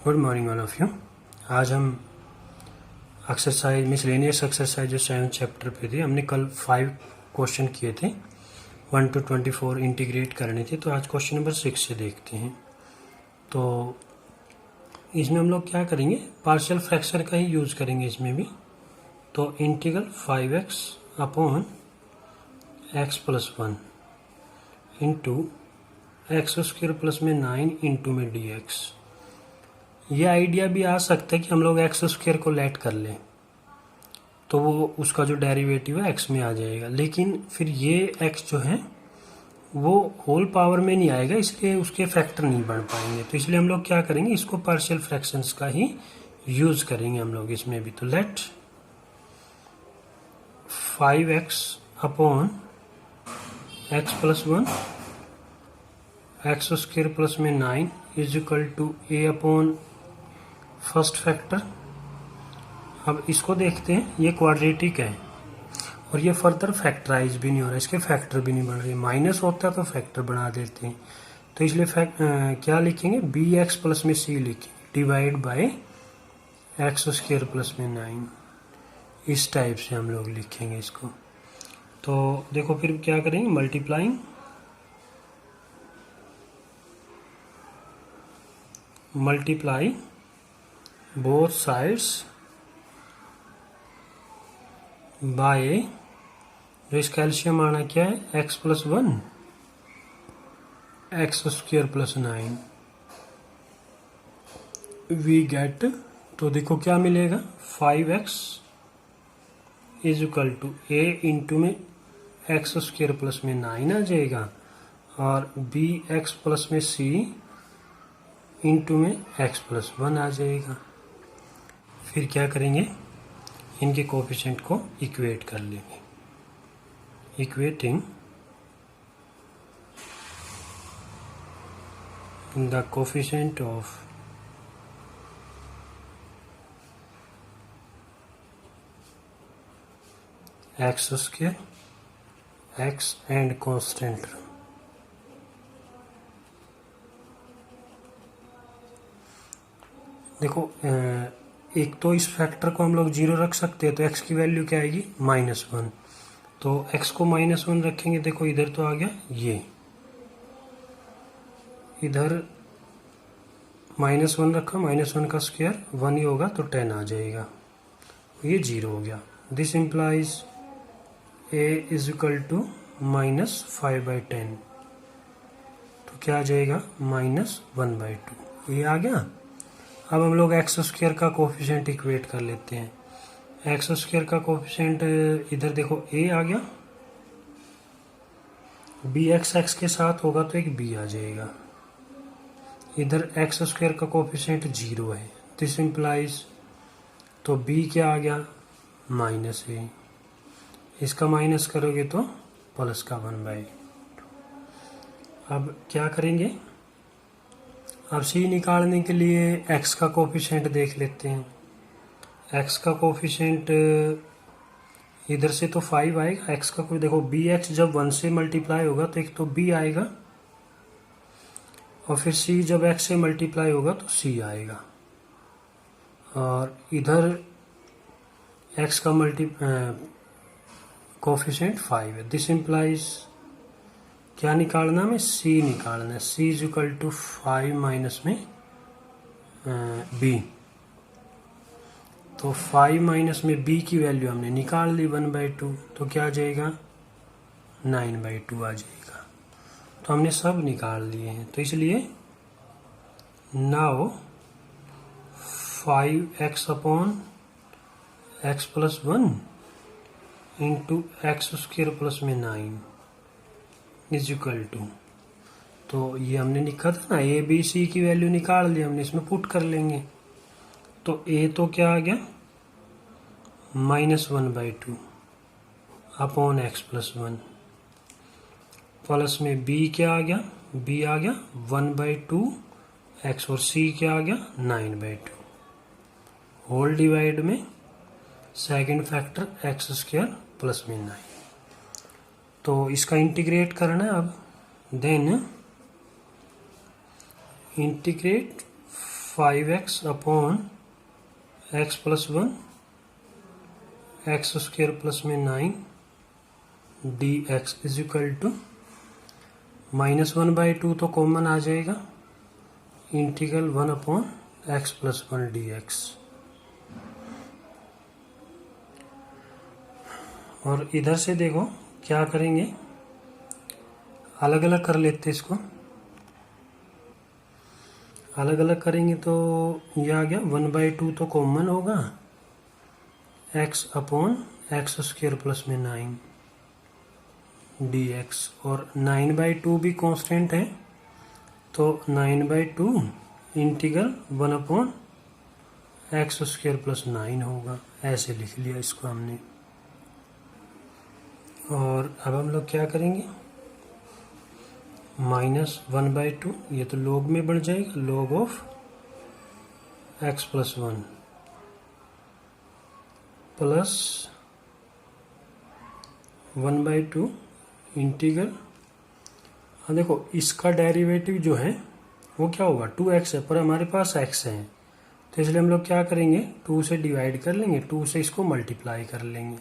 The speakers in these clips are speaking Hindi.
Good morning all of you. आज हम एक्सरसाइज मिसलेनियस एक्सरसाइज जो 7 चैप्टर पे थे, हमने कल 5 क्वेश्चन किए थे, 1 to 24 इंटीग्रेट करने थे। तो आज क्वेश्चन नंबर 6 से देखते हैं। तो इसमें हम लोग क्या करेंगे, पार्शियल फ्रैक्शन का ही यूज़ करेंगे इसमें भी। तो integral 5x upon x plus 1 into x square plus में 9 इंटू में dx। ये आइडिया भी आ सकता है कि हम लोग एक्स स्क्वायर को लेट कर लें तो वो उसका जो डेरिवेटिव है एक्स में आ जाएगा, लेकिन फिर ये एक्स जो है वो होल पावर में नहीं आएगा, इसलिए उसके फैक्टर नहीं बन पाएंगे। तो इसलिए हम लोग क्या करेंगे, इसको पार्शियल फ्रैक्शंस का ही यूज करेंगे हम लोग इसमें भी। तो let 5x upon x plus 1 x square plus में 9 is equal to a upon first factor. अब इसको देखते हैं, ये क्वाड्रेटिक है और ये फर्दर फैक्टराइज भी नहीं हो रहा, इसके फैक्टर भी नहीं बन रहे। माइनस होता है तो फैक्टर बना देते हैं। तो इसलिए क्या लिखेंगे, बी एक्स प्लस में सी लिखेंगे divide by x square plus में 9। इस टाइप से हम लोग लिखेंगे इसको। तो देखो फिर क्या करेंगे, मल्टीप्लाई बोथ साइड्स बाय, जो इसका एलसीएम आना क्या है, x plus 1 x square plus 9 we get. तो देखो क्या मिलेगा, 5x is equal to a into में एक्स स्क्वायर प्लस में 9 आ जाएगा और b x प्लस में c इंटू में x प्लस 1 आ जाएगा। फिर क्या करेंगे, इनके कोफिशिएंट को इक्वेट कर लेंगे। Equating the coefficient of x square x and constant. देखो एक तो इस फैक्टर को हम लोग 0 रख सकते हैं, तो x की वैल्यू क्या आएगी, -1। तो x को -1 रखेंगे, देखो इधर तो आ गया, ये इधर -1 रखा, -1 का स्क्वायर 1 ही होगा तो 10 आ जाएगा, ये 0 हो गया। This implies a is equal to -5/10। तो क्या आ जाएगा, -1/2। ये आ गया। अब हम लोग एक्स स्क्वायर का कोफिशिएंट इक्वेट कर लेते हैं। एक्स स्क्वायर का कोफिशिएंट इधर देखो a आ गया, बी एक्स के साथ होगा तो एक b आ जाएगा। इधर एक्स स्क्वायर का कोफिशिएंट 0 है, दिस इम्प्लाइज, तो b क्या आ गया, -a। इसका माइनस करोगे तो प्लस का 1/2। अब क्या करेंगे, अब c निकालने के लिए x का कोफिशिएंट देख लेते हैं। x का कोफिशिएंट इधर से तो 5 आएगा, x का कोई देखो bx जब 1 से मल्टीप्लाई होगा तो एक तो b आएगा और फिर c जब x से मल्टीप्लाई होगा तो c आएगा। और इधर x का कोफिशिएंट 5 है। दिस इम्प्लाइज क्या निकालना, में c निकालना है। c is equal to 5 minus में b। तो 5 माइनस में b की वैल्यू हमने निकाल ली 1/2, तो क्या आ जाएगा, 9/2 आ जाएगा। तो हमने सब निकाल लिए हैं। तो इसलिए now 5x upon x plus 1 into x square plus में 9 इज इक्वल टू, तो ये हमने लिखा था ना, a b c की वैल्यू निकाल ली हमने, इसमें पुट कर लेंगे। तो a तो क्या आ गया, -1/2 अपॉन एक्स प्लस 1 प्लस में b क्या आ गया, b आ गया 1/2 x और c क्या आ गया 9/2 होल डिवाइड में second factor x square plus में 9। तो इसका इंटीग्रेट करना है अब। Then integrate 5x upon x plus 1 x square plus में 9 dx इज इक्वल टू -1/2 तो कॉमन आ जाएगा, integral 1 upon x plus 1 dx। और इधर से देखो क्या करेंगे, अलग अलग कर लेते इसको, अलग अलग करेंगे तो ये आ गया 1/2 तो कॉमन होगा, x upon x square plus में 9 dx, और 9/2 भी कांस्टेंट है तो 9/2 integral 1 upon x square plus 9 होगा। ऐसे लिख लिया इसको हमने। और अब हम लोग क्या करेंगे, -1/2 ये तो log में बढ़ जाएगा, log of x plus 1 plus 1/2 integral, हाँ देखो इसका डेरिवेटिव जो है वो क्या होगा, 2x है, पर हमारे पास x है तो इसलिए हम लोग क्या करेंगे, 2 से डिवाइड कर लेंगे, 2 से इसको मल्टीप्लाई कर लेंगे,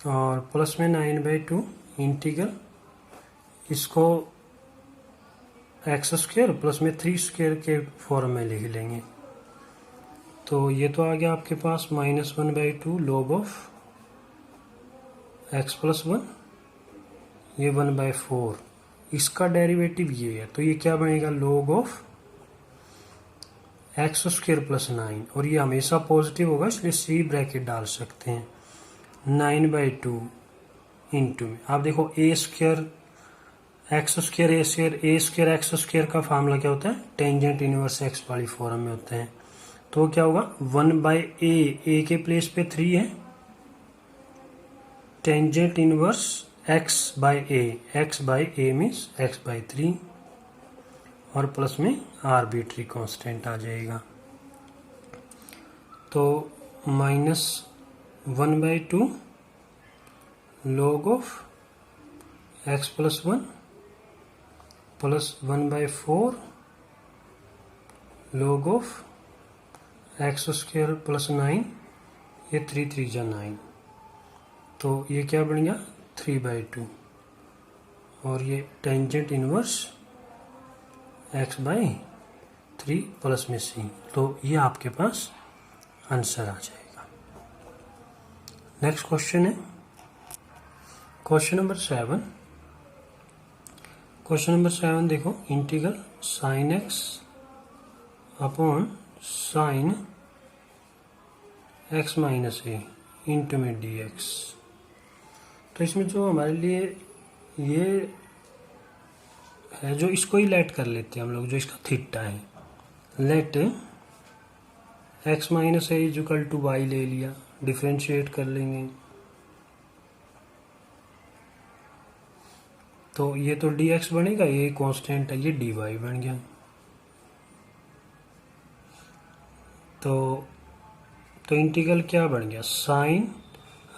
और प्लस में 9/2 इंटीग्रल इसको एक्स स्क्वायर प्लस में 3 स्क्वायर के फॉर्म में लिख लेंगे। तो ये तो आ गया आपके पास -1/2 log ऑफ x प्लस 1, ये 1/4, इसका डेरिवेटिव ये है तो ये क्या बनेगा, log of x square plus 9, और ये हमेशा पॉजिटिव होगा इसलिए सी ब्रैकेट डाल सकते हैं, 9/2 इंटू में आप देखो A square x square x square का फार्मूला क्या होता है, टेंजेंट इनवर्स एक्स वाली फॉर्म में होते हैं। तो क्या होगा 1/a के प्लेस पे 3 है, tangent inverse x by a means x/3, और प्लस में आर्बिट्री कांस्टेंट आ जाएगा। तो -1/2 log of x plus 1 plus 1/4 log of x square plus 9, ये 3 3 जा 9, तो ये क्या बन गया 3/2, और ये टेंजेंट इनवर्स x/3 प्लस में c, तो ये आपके पास आंसर आ जाएगा। नेक्स्ट क्वेश्चन है क्वेश्चन नंबर 7। क्वेश्चन नंबर 7 देखो, integral sine x upon sine x minus A into में dx। तो इसमें जो हमारे लिए ये है, जो इसको ही लेट कर लेते हैं हम लोग, जो इसका थीटा है, let x minus A is equal to y ले लिया, डिफ्रेंशिएट कर लेंगे तो ये तो dx बनेगा, ये कांस्टेंट है, ये dy बन गया। तो इंटीग्रल क्या बन गया, साइन,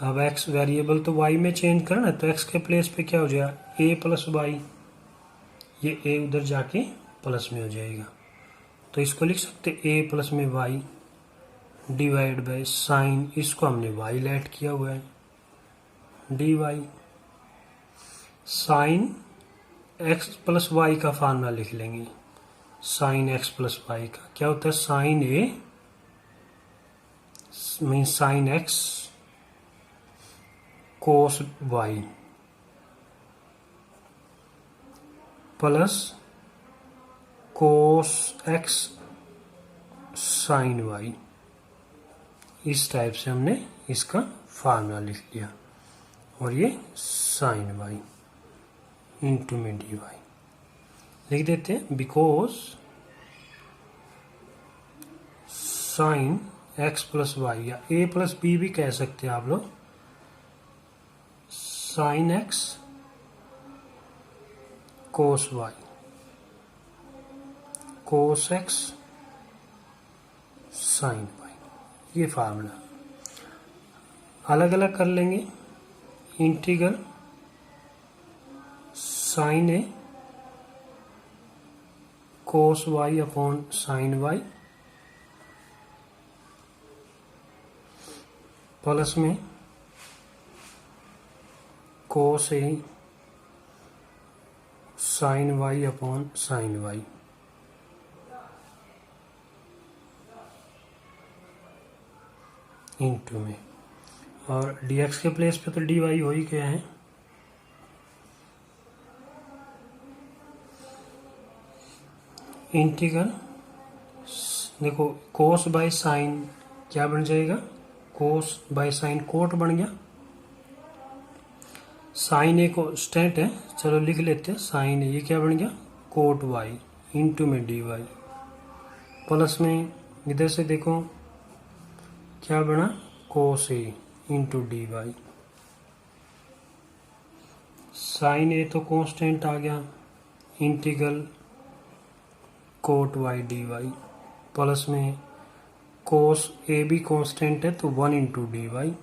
अब x वेरिएबल तो y में चेंज करना है तो x के प्लेस पे क्या हो जाएगा a प्लस वाई, ये a उधर जाके प्लस में हो जाएगा, तो इसको लिख सकते a प्लस में y डिवाइड बाय साइन, इसको हमने y लेट किया हुआ है, dy। Sine x plus y का फार्मूला लिख लेंगे, साइन x प्लस वाई का क्या होता है, sine a mean sine x cos y plus cos x sine y, इस टाइप से हमने इसका फार्मूला लिख लिया, और ये साइन y इंटू में dy लिख देते हैं, because sine x plus y, या a प्लस बी भी कह सकते हैं आप लोग, sine x cos y cos x sine y, ये फार्मूला। अलग अलग कर लेंगे, integral sine A cos y upon sine Y plus में cos A sine Y upon sine Y into में, और dx के प्लेस पे तो dy हो ही गया है, इंटीग्रल देखो कोस बाय साइन क्या बन जाएगा, कोस बाय साइन कोट बन गया, साइन ए को स्टेट है, चलो लिख लेते हैं साइन ए, ये क्या बन गया कोट वाई इंटू में डी वाई, प्लस में इधर से देखो क्या बना cos A into d y, sine A तो कांस्टेंट आ गया, integral cot y d y, plus में कोस ए भी कांस्टेंट है तो 1 into d y,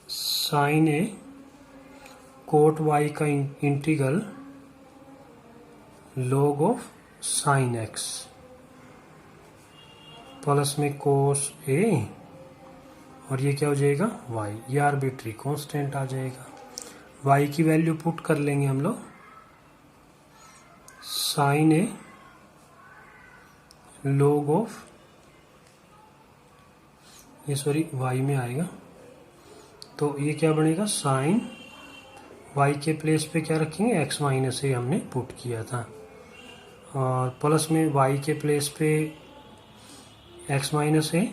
sine A cot y का integral log of sine x, plus में कोस ए और ये क्या हो जाएगा वाई, ये आर्बिट्री कांस्टेंट आ जाएगा, वाई की वैल्यू पुट कर लेंगे हम लोग, साइन ए लॉग ऑफ, ये सॉरी वाई में आएगा, तो ये क्या बनेगा साइन वाई के प्लेस पे क्या रखेंगे एक्स माइनस ए हमने पुट किया था, और प्लस में वाई के प्लेस पे x minus A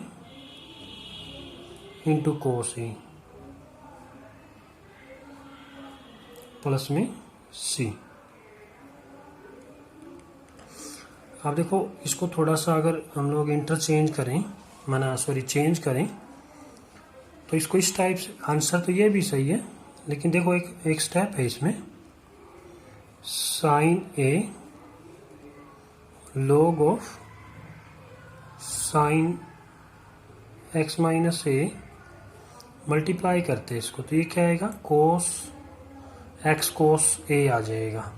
into cos A plus में सी। अब देखो इसको थोड़ा सा अगर हम लोग इंटरचेंज करें, चेंज करें, तो इसको इस टाइप से, आंसर तो ये भी सही है लेकिन देखो एक स्टेप है इसमें, sine A log of sine x minus A multiply करते हैं इसको, तो ये क्या आएगा कोस एक्स कोस ए आ जाएगा,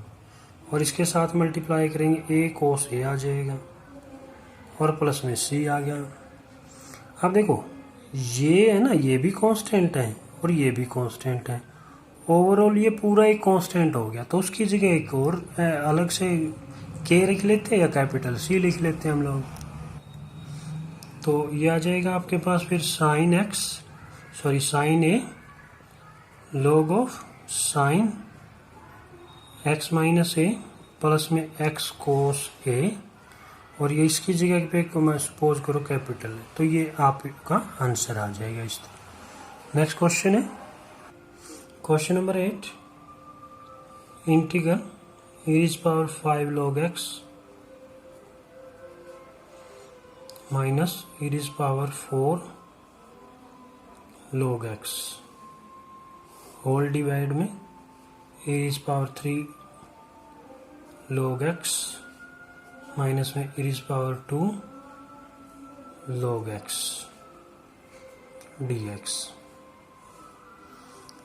और इसके साथ मल्टीप्लाई करेंगे ए कोस ए आ जाएगा, और प्लस में सी आ गया। अब देखो ये है ना, ये भी कांस्टेंट है और ये भी कांस्टेंट है, ओवरऑल ये पूरा एक कांस्टेंट हो गया, तो उसकी जगह एक और अलग से के लिख लेते हैं या कैपिटल सी लिख लेते हैं हम लोग, तो ये आ जाएगा आपके पास फिर sine A log of sine x minus A plus में एक्स कोस ए, और ये इसकी जगह पे मैं सपोज करो कैपिटल है, तो ये आपका आंसर आ जाएगा इस तरह। नेक्स्ट क्वेश्चन है question number 8, integral e⁻⁵ log x minus e⁴ log x whole divide में e⁻³ log x माइनस में e⁻² log x dx।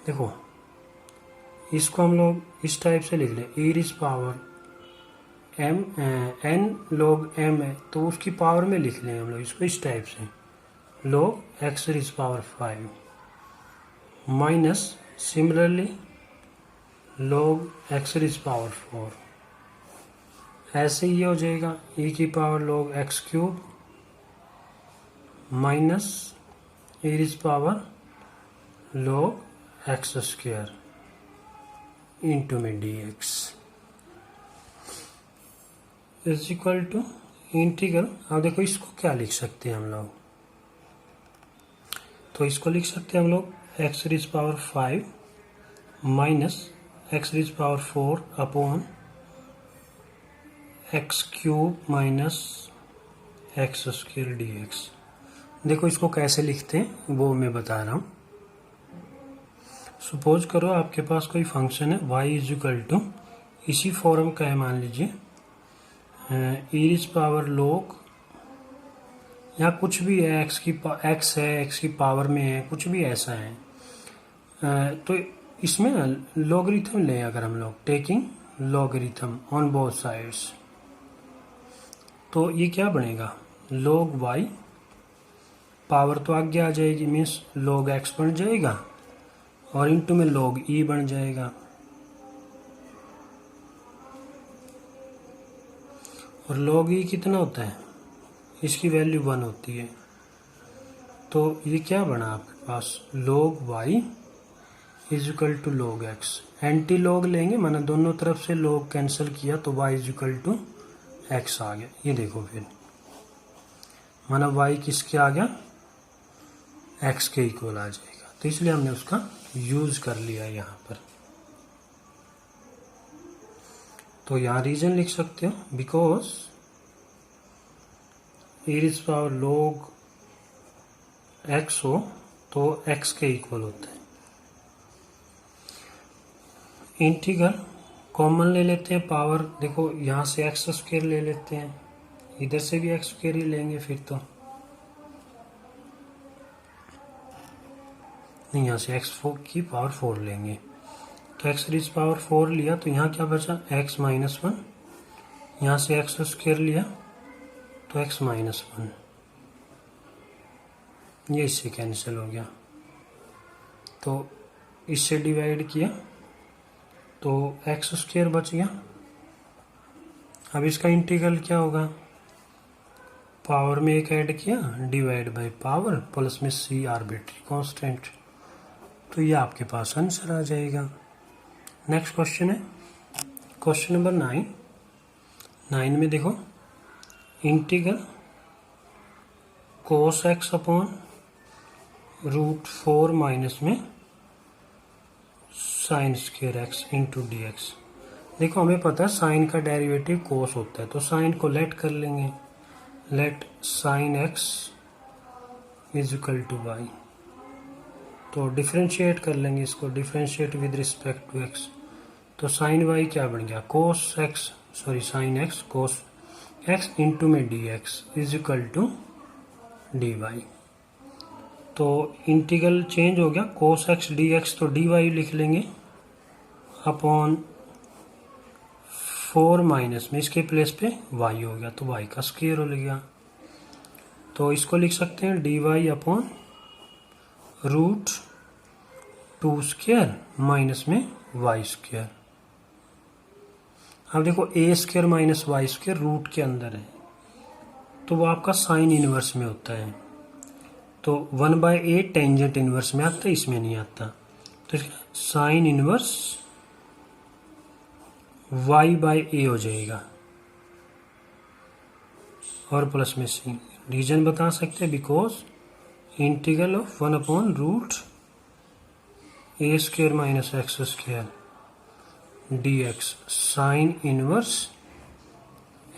देखो इसको हम लोग इस टाइप से लिख लें, n log m है तो उसकी पावर में लिख लें हम लोग इसको इस टाइप से, log x⁵ minus similarly log x⁴, ऐसे ही हो जाएगा e⁻log x³ minus e⁻log x² into में dx is equal to integral. अब देखो इसको क्या लिख सकते हैं हम लोग, तो इसको लिख सकते हैं हम लोग x⁵ minus x⁴ upon x³ minus x² dx। देखो इसको कैसे लिखते हैं वो मैं बता रहा हूँ। सपोज करो आपके पास कोई फंक्शन है y इज इक्वल टू, इसी फॉर्म का है, मान लीजिए e⁻log या कुछ भी है, x है, x की पावर में है, कुछ भी ऐसा है, तो इसमें ना लॉगरिथम लें अगर हम लोग, taking logarithm on both sides, तो ये क्या बनेगा, log y, पावर तो आगे आ जाएगी मीन्स log x बन जाएगा और इंटू में log e बन जाएगा, और log e कितना होता है, इसकी वैल्यू 1 होती है। तो ये क्या बना आपके पास, log y is equal to log x, anti log लेंगे माना दोनों तरफ से log कैंसिल किया तो y is equal to x आ गया। ये देखो फिर माना y किसके आ गया, x के इक्वल आ जाएगा, तो इसलिए हमने उसका यूज कर लिया यहाँ पर। तो यहाँ रीजन लिख सकते हो, because e is power log x हो तो x के इक्वल होता है। इंटीग्रल कॉमन ले लेते हैं, पावर देखो यहाँ से एक्स स्क्वायर ले लेते हैं, इधर से भी एक्स स्क्वायर ही लेंगे फिर तो नहीं, यहाँ से एक्स की पावर 4 लेंगे, तो एक्स रेज पावर 4 लिया तो यहाँ क्या बचा x माइनस 1, यहाँ से एक्स स्क्वायर लिया तो x माइनस 1, ये इससे कैंसिल हो गया, तो इससे डिवाइड किया तो एक्स स्क्वायर बच गया। अब इसका इंटीग्रल क्या होगा, पावर में एक ऐड किया डिवाइड बाय पावर प्लस में c आर्बिट्री कांस्टेंट, तो ये आपके पास आंसर आ जाएगा। नेक्स्ट क्वेश्चन है क्वेश्चन नंबर 9। 9 में देखो integral cos x upon √4 minus में sine square x into d x. देखो हमें पता है साइन का डेरिवेटिव कोस होता है, तो साइन को लेट कर लेंगे, let sine x is equal to Y, तो डिफ्रेंशिएट कर लेंगे इसको, differentiate with respect to x, तो साइन वाई क्या बन गया cos x, sorry sine x cos x into में d x is equal to d Y. तो इंटीग्रल चेंज हो गया, कोस एक्स डी एक्स तो डी वाई लिख लेंगे अपॉन 4 माइनस में इसके प्लेस पे y हो गया, तो y का स्क्वायर हो गया, तो इसको लिख सकते हैं d y upon √2 square minus में y स्क्वायर। अब देखो a square minus y square root के अंदर है, तो वो आपका साइन इनवर्स में होता है, तो 1/a टेंजेंट इनवर्स में आता है, इसमें नहीं आता, तो साइन इनवर्स y/a हो जाएगा और प्लस में c। रीजन बता सकते हैं because integral of 1/√a square minus x square D x sine inverse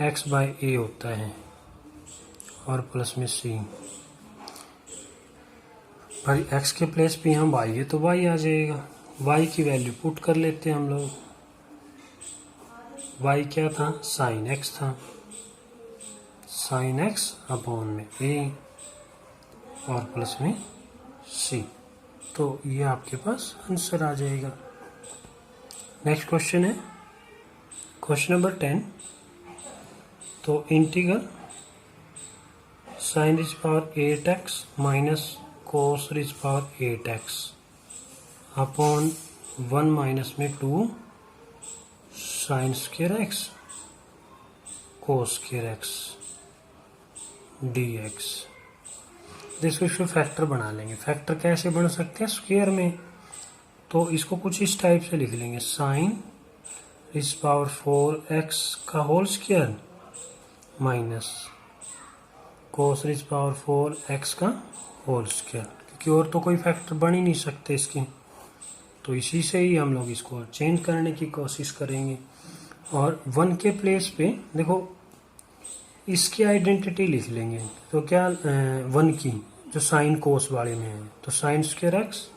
x/a होता है और प्लस में c। भाई x के प्लेस पे यहाँ y है तो y आ जाएगा, y की वैल्यू पुट कर लेते हैं हम लोग, y क्या था साइन x था, साइन x अपॉन में a और प्लस में c, तो ये आपके पास आंसर आ जाएगा। नेक्स्ट क्वेश्चन है क्वेश्चन नंबर 10। तो integral sine raise power 8x minus cos raise power 8x upon 1 minus में 2 sine square x cos square x d x. इसको फैक्टर बना लेंगे, फैक्टर कैसे बन सकते हैं स्क्वायर में, तो इसको कुछ इस टाइप से लिख लेंगे साइन रिज पावर 4x का whole square minus cos raise power 4x का होल स्क्वायर, क्योंकि और तो कोई फैक्टर बन ही नहीं सकते इसकी, तो इसी से ही हम लोग इसको चेंज करने की कोशिश करेंगे। और 1 के प्लेस पे देखो इसकी आइडेंटिटी लिख लेंगे, तो क्या 1 की जो साइन कोस वाले में है, तो साइन स्क्वायर एक्स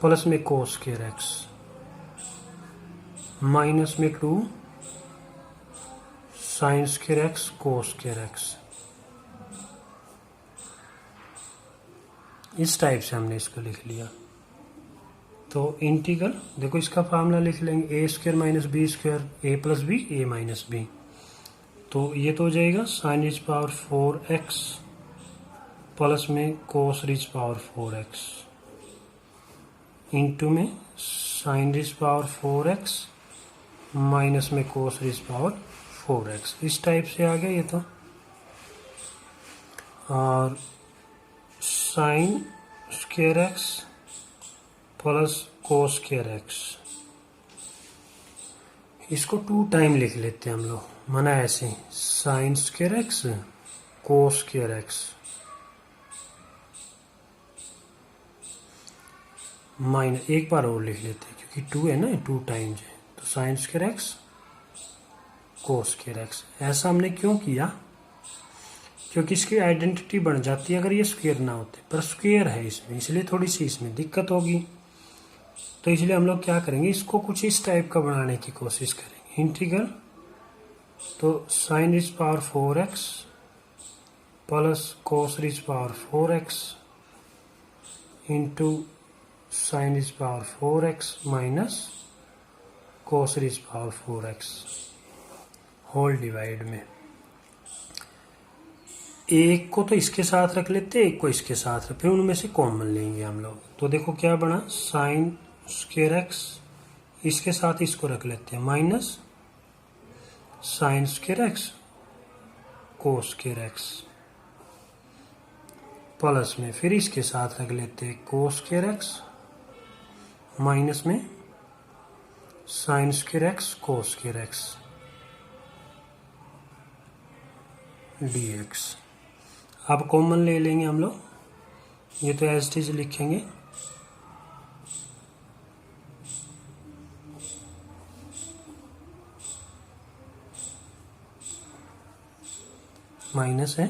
प्लस में कोस स्क्वायर एक्स माइनस में 2 sine square x cos square x. इस टाइप से हमने इसको लिख लिया। तो इंटीग्रल देखो इसका फार्मूला लिख लेंगे, ए स्क्वायर माइनस बी स्क्वायर, ए प्लस बी, ए माइनस बी। तो ये तो हो जाएगा sign raise power 4x plus में cos raise power 4x into में sine raise power 4x minus में कोस रिज पावर 4x। इस टाइप से आ गया ये तो। और sign square x plus cos square x, इसको 2 टाइम लिख लेते हैं हम लोग, माना ऐसे sign square x cos square x minus, एक बार और लिख लेते हैं क्योंकि 2 है ना, 2 टाइम्स है, तो sign square x cos square x. ऐसा हमने क्यों किया? क्योंकि इसकी आइडेंटिटी बन जाती है अगर ये स्क्वायर ना होते, पर स्क्वायर है इसमें, इसलिए थोड़ी सी इसमें दिक्कत होगी। तो इसलिए हम लोग क्या करेंगे, इसको कुछ इस टाइप का बनाने की कोशिश करेंगे। इंटीग्रल तो sine raise power 4x plus cos raise power 4x into sine raise power 4x minus cos raise power 4x whole divide में। एक को तो इसके साथ रख लेते, एक को इसके साथ रख, फिर उनमें से कॉमन लेंगे हम लोग। तो देखो क्या बना, साइन स्क्वायर एक्स, इसके साथ इसको रख लेते हैं, minus sine square x cos square x plus में फिर इसके साथ रख लेते हैं कोस स्क्वायर एक्स माइनस में sine square x cos square x dx। अब कॉमन ले लेंगे हम लोग, ये तो एज इट इज लिखेंगे, माइनस है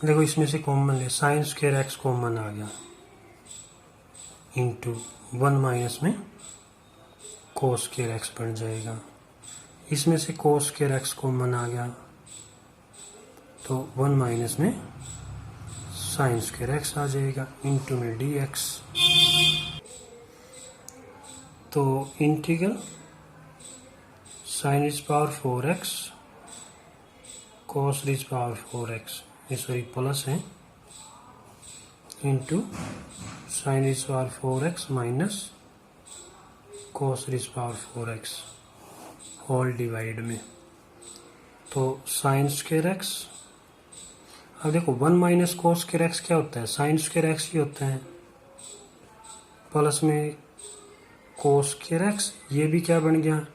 देखो इसमें से कॉमन ले, साइन स्क्वायर एक्स कॉमन आ गया इंटू 1 माइनस में कोस स्क्वायर एक्स बन जाएगा। इसमें से कोस स्क्वायर एक्स कॉमन आ गया तो 1 माइनस में साइन स्क्वायर एक्स आ जाएगा इंटू में dx। तो integral sine raise power 4x cos raise power 4x, ये सॉरी प्लस है, into sine raise power 4x minus cos raise power 4x whole divide में। तो साइन स्क्वायर एक्स, अब देखो 1 माइनस कोस स्क्वायर एक्स क्या होता है, साइन स्क्वायर एक्स ही होता है, प्लस में कोस स्क्वायर एक्स, ये भी क्या बन गया,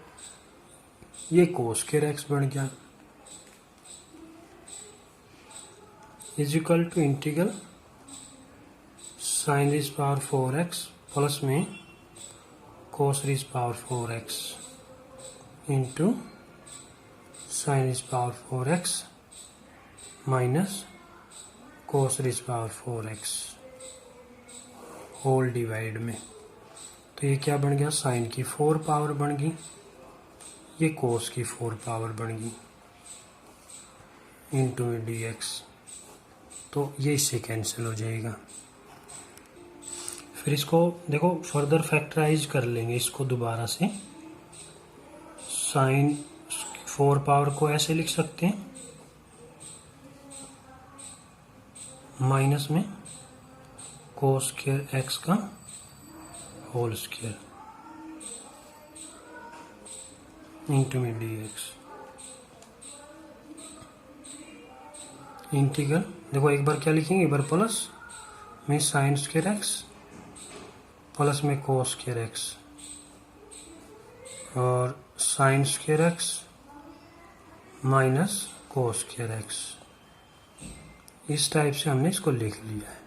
ये कोस स्क्वायर एक्स बन गया, is equal to integral sine raise power 4x plus में cos raise power 4x into sine raise power 4x minus cos raise power 4x whole divide में। तो ये क्या बन गया, साइन की 4 पावर बन गई, ये कोस की 4 पावर बन गई इंटू में dx। तो ये इससे कैंसिल हो जाएगा। फिर इसको देखो फर्दर फैक्टराइज कर लेंगे इसको दोबारा से, साइन 4 पावर को ऐसे लिख सकते हैं, माइनस में कोस स्क्वायर एक्स का होल स्क्वायर इंटू में dx। इंटीग्रल देखो एक बार क्या लिखेंगे, एक बार प्लस में साइन स्क्वायर एक्स प्लस में कोस स्क्वायर एक्स और sign square x minus cos square x, इस टाइप से हमने इसको लिख लिया है।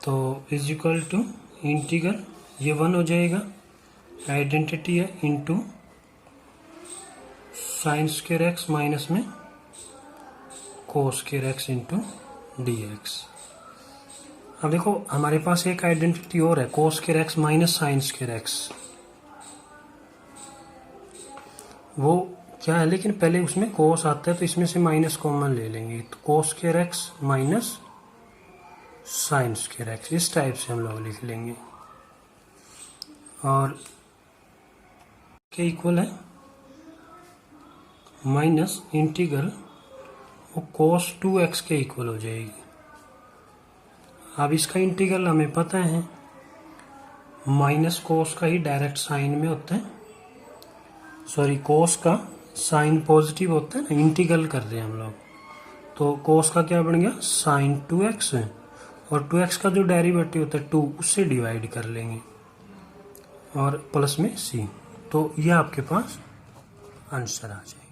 तो इज इक्वल टू इंटीग्रल, ये 1 हो जाएगा, आइडेंटिटी है, into sine square x minus में cos square x into dx। अब देखो हमारे पास एक आइडेंटिटी और है, cos square x minus sine square x, वो क्या है, लेकिन पहले उसमें कोस आता है तो इसमें से माइनस कॉमन ले लेंगे, तो कोस square x minus sine square x, इस टाइप से हम लोग लिख लेंगे। और के इक्वल है माइनस इंटीग्रल वो कोस 2x के इक्वल हो जाएगी। अब इसका इंटीग्रल हमें पता है, माइनस कोस का ही डायरेक्ट साइन में होता है, सॉरी कोस का साइन पॉजिटिव होता है ना, इंटीग्रल कर रहे हैं हम लोग, तो कोस का क्या बन गया साइन 2x और 2x का जो डेरिवेटिव होता है 2 उससे डिवाइड कर लेंगे और प्लस में c, तो यह आपके पास आंसर आ जाएगा।